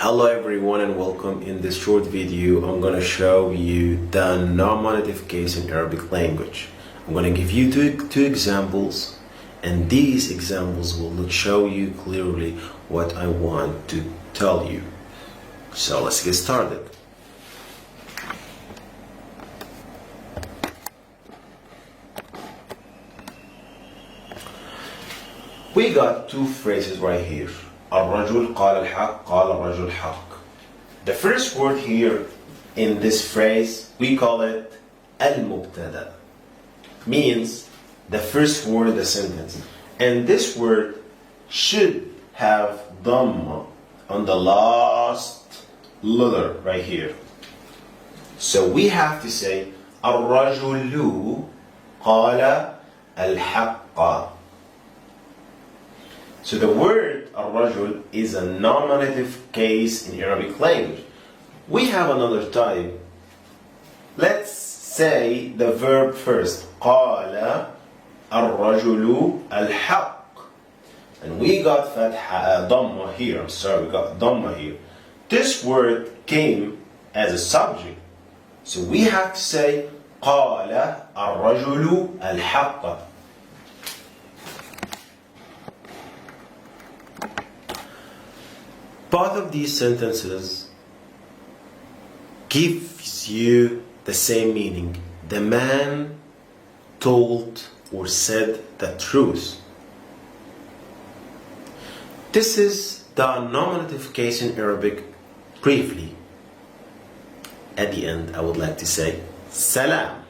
Hello everyone and welcome. In this short video I'm going to show you the nominative case in Arabic language. I'm going to give you two examples, and these examples will show you clearly what I want to tell you. So let's get started. We got two phrases right here. الرجل قال الحق قال الرجل حق. The first word here in this phrase, we call it المبتدأ. Means the first word of the sentence. And this word should have dhamma on the last letter right here. So we have to say الرجل قال الحق. So the word الرجل is a nominative case in Arabic language. We have another type. Let's say the verb first. قال الرجل الحق. And we got dhamma here. We got dhamma here. This word came as a subject. So we have to say قال الرجل الحق. Both of these sentences gives you the same meaning. The man told or said the truth. This is the nominative case in Arabic briefly. At the end, I would like to say Salam.